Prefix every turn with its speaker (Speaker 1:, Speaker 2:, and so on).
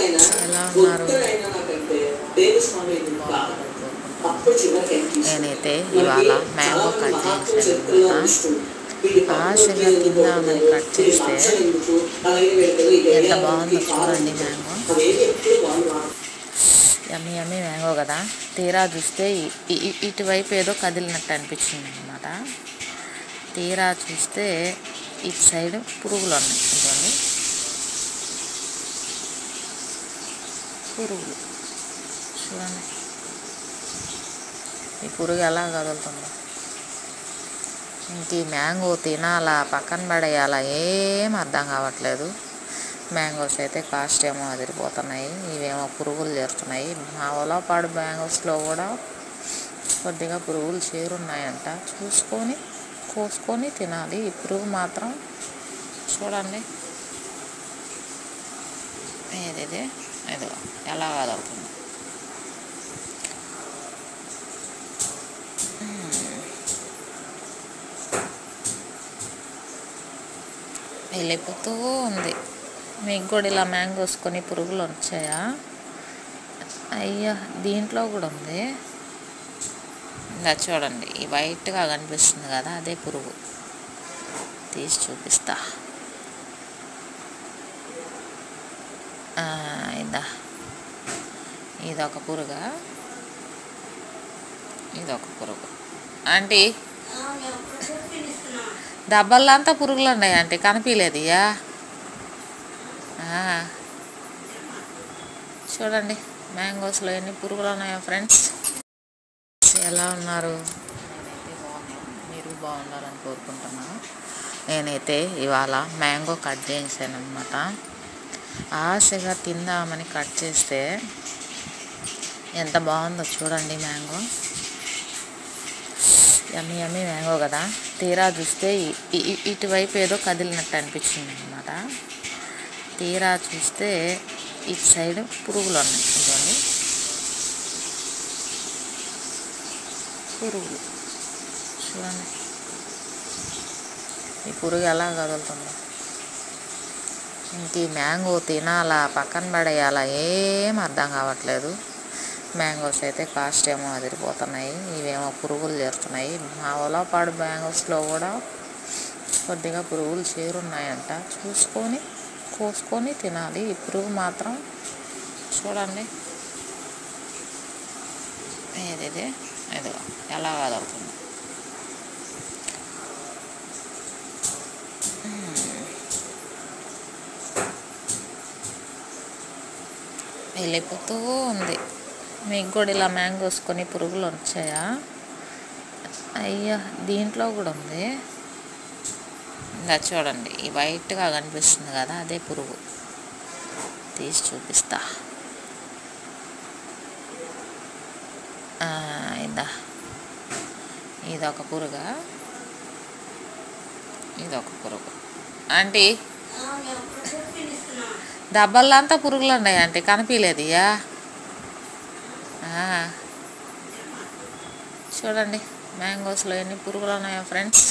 Speaker 1: ఎలా ఉన్నారు? బాగున్నారని కోరుకుంటున్నాను. నేనైతే ఇవాళ మ్యాంగో కట్ చేశాను అనమాట. ఆశగా తిందామని కట్ చేస్తే ఎంత బాగుందో చూడండి మ్యాంగో. యమ్మీ యమ్మీ మ్యాంగో కదా. తీరా చూస్తే ఇటువైపు ఏదో కదిలినట్టు అనిపించింది అనమాట. తీరా చూస్తే ఇటు సైడ్ పురుగులు ఉన్నాయి. చూడండి, పురుగులు చూడండి. ఈ పురుగు ఎలా కదులుతుందో. ఇంక ఈ మ్యాంగో తినాలా పక్కన పడేయాలా ఏం అర్థం కావట్లేదు. మ్యాంగోస్ అయితే కాస్ట్ ఏమో అదిరిపోతున్నాయి, ఇవేమో పురుగులు చేరుతున్నాయి. మా ఒలపాడు మ్యాంగోస్లో కూడా కొద్దిగా పురుగులు చేరున్నాయంట. చూసుకొని కోసుకొని తినాలి. ఈ పురుగు మాత్రం చూడండి, ఏది ఇదిగో ఎలా కదులుతుంది. వెళ్ళిపోతూ ఉంది. మీకు కూడా ఇలా మ్యాంగోస్ కొని పురుగులు వచ్చాయా? అయ్యా, దీంట్లో కూడా ఉంది. ఇలా చూడండి, ఈ వైట్గా కనిపిస్తుంది కదా, అదే పురుగు. తీసి చూపిస్తా. ఇదొక పురుగా, ఇదొక పురుగు. ఆంటీ, డబ్బల్లో అంతా పురుగులు ఉన్నాయి ఆంటీ, కనిపించలేదు. ఇయ్యా చూడండి మ్యాంగోస్లో ఎన్ని పురుగులు ఉన్నాయో ఫ్రెండ్స్. ఎలా ఉన్నారు? నేనైతే బాగున్నాను, మీరు బాగున్నారని కోరుకుంటున్నాను. నేనైతే ఇవాళ మ్యాంగో కట్ చేశాను అనమాట. ఆశగా తిందామని కట్ చేస్తే ఎంత బాగుందో చూడండి మ్యాంగో. యమ్మీ యమ్మీ మ్యాంగో కదా. తీరా చూస్తే ఇటువైపు ఏదో కదిలినట్టు అనిపించింది అనమాట. తీరా చూస్తే ఇటు సైడ్ పురుగులు ఉన్నాయి. చూడండి, పురుగులు చూడండి. ఈ పురుగు ఎలా కదులుతుందో. ఇంక ఈ మ్యాంగో తినాలా పక్కన పడేయాలా ఏం అర్థం కావట్లేదు. మ్యాంగోస్ అయితే కాస్ట్ ఏమో అదిరిపోతున్నాయి, ఇవేమో పురుగులు చేరుతున్నాయి. మా ఒలపాడు మ్యాంగోస్లో కూడా కొద్దిగా పురుగులు చేరున్నాయంట. చూసుకొని కోసుకొని తినాలి. ఈ పురుగు మాత్రం చూడండి, ఏది ఇదిగో ఎలా కదులుతుంది. వెళ్ళిపోతూ ఉంది. మీకు కూడా ఇలా మ్యాంగోస్ కొని పురుగులు వచ్చాయా? అయ్యా, దీంట్లో కూడా ఉంది. ఇలా చూడండి, ఈ వైట్గా కనిపిస్తుంది కదా, అదే పురుగు. తీసి చూపిస్తా. ఇదొక పురుగా, ఇదొక పురుగు. ఆంటీ, డబ్బల్లో అంతా పురుగులు ఉన్నాయి ఆంటీ, కనిపించలేదు. ఇయ్యా చూడండి మ్యాంగోస్లో ఎన్ని పురుగులు ఉన్నాయో ఫ్రెండ్స్.